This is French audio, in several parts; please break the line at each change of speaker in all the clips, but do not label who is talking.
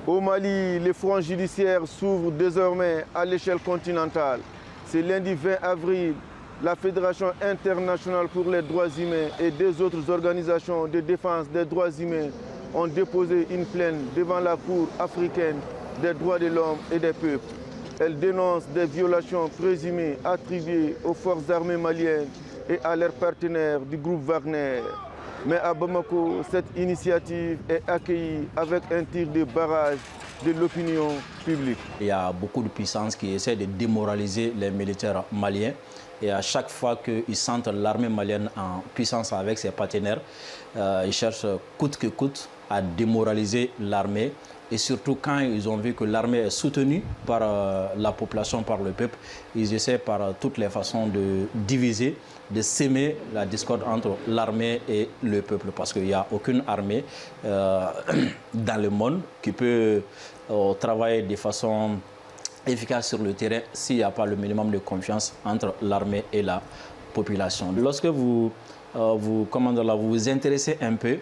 Au Mali, les fronts judiciaires s'ouvrent désormais à l'échelle continentale. C'est lundi 20 avril, la Fédération internationale pour les droits humains et des autres organisations de défense des droits humains ont déposé une plainte devant la Cour africaine des droits de l'homme et des peuples. Elles dénoncent des violations présumées attribuées aux forces armées maliennes et à leurs partenaires du groupe Wagner. Mais à Bamako, cette initiative est accueillie avec un tir de barrage de l'opinion publique.
Il y a beaucoup de puissances qui essaient de démoraliser les militaires maliens. Et à chaque fois qu'ils sentent l'armée malienne en puissance avec ses partenaires, ils cherchent coûte que coûte à démoraliser l'armée. Et surtout quand ils ont vu que l'armée est soutenue par la population, par le peuple, ils essaient par toutes les façons de diviser, de s'aimer la discorde entre l'armée et le peuple. Parce qu'il n'y a aucune armée dans le monde qui peut travailler de façon efficace sur le terrain s'il n'y a pas le minimum de confiance entre l'armée et la population. Lorsque vous vous intéressez un peu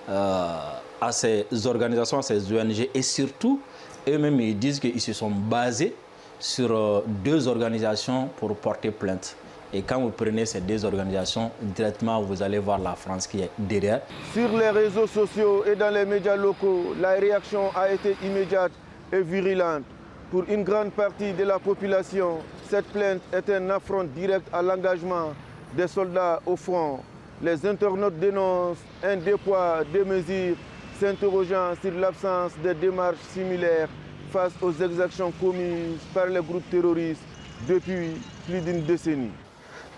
à ces organisations, à ces ONG, et surtout, eux-mêmes, ils disent qu'ils se sont basés sur deux organisations pour porter plainte. Et quand vous prenez ces deux organisations, directement, vous allez voir la France qui est derrière.
Sur les réseaux sociaux et dans les médias locaux, la réaction a été immédiate et virulente. Pour une grande partie de la population, cette plainte est un affront direct à l'engagement des soldats au front. Les internautes dénoncent un déploiement de mesures s'interrogeant sur l'absence de démarches similaires face aux exactions commises par les groupes terroristes depuis plus d'une décennie.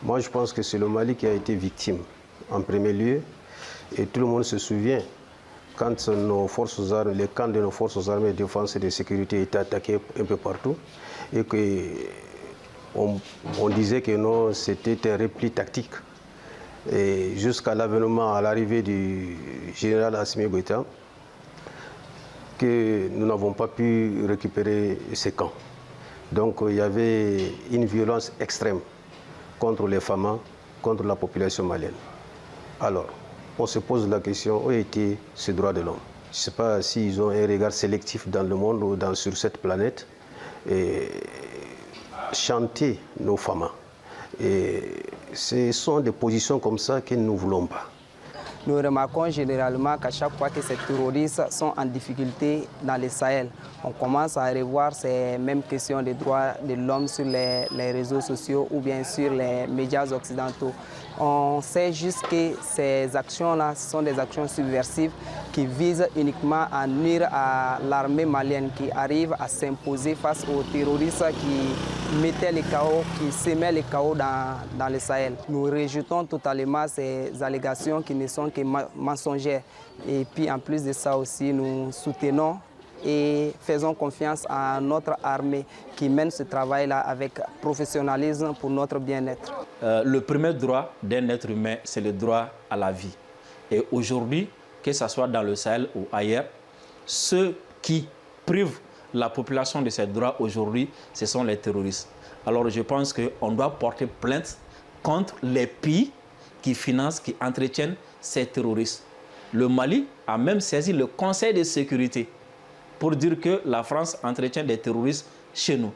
Moi, je pense que c'est le Mali qui a été victime en premier lieu. Et tout le monde se souvient quand nos forces armées, les camps de nos forces armées de défense et de sécurité étaient attaqués un peu partout. Et qu'on disait que non, c'était un repli tactique. Et jusqu'à l'avènement, à l'arrivée du général Assimi Goïta, que nous n'avons pas pu récupérer ces camps. Donc il y avait une violence extrême contre les femmes, contre la population malienne. Alors, on se pose la question, où étaient ces droits de l'homme? Je ne sais pas s'ils ont un regard sélectif dans le monde ou sur cette planète. Et chanter nos femmes. Et ce sont des positions comme ça que nous ne voulons pas.
Nous remarquons généralement qu'à chaque fois que ces terroristes sont en difficulté dans le Sahel, on commence à revoir ces mêmes questions des droits de l'homme sur les réseaux sociaux ou bien sur les médias occidentaux. On sait juste que ces actions-là sont des actions subversives qui visent uniquement à nuire à l'armée malienne qui arrive à s'imposer face aux terroristes qui mettaient le chaos, qui semaient le chaos dans le Sahel. Nous rejetons totalement ces allégations qui ne sont que mensongères. Et puis en plus de ça aussi, nous soutenons et faisons confiance à notre armée qui mène ce travail-là avec professionnalisme pour notre bien-être.
Le premier droit d'un être humain, c'est le droit à la vie. Et aujourd'hui, que ce soit dans le Sahel ou ailleurs, ceux qui privent la population de ces droits aujourd'hui, ce sont les terroristes. Alors je pense qu'on doit porter plainte contre les pays qui financent, qui entretiennent ces terroristes. Le Mali a même saisi le Conseil de sécurité pour dire que la France entretient des terroristes chez nous.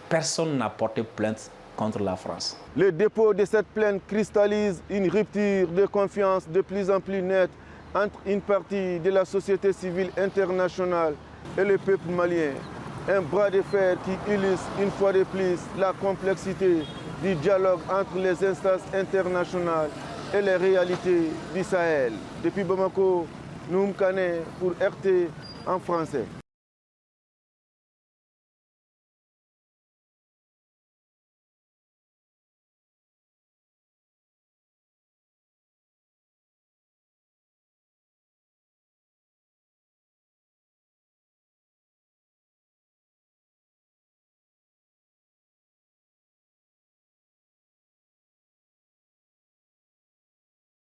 Personne n'a porté plainte contre la France.
Le dépôt de cette plainte cristallise une rupture de confiance de plus en plus nette entre une partie de la société civile internationale et le peuple malien. Un bras de fer qui illustre une fois de plus la complexité du dialogue entre les instances internationales et les réalités du Sahel. Depuis Bamako, Noum Kane pour RT en français.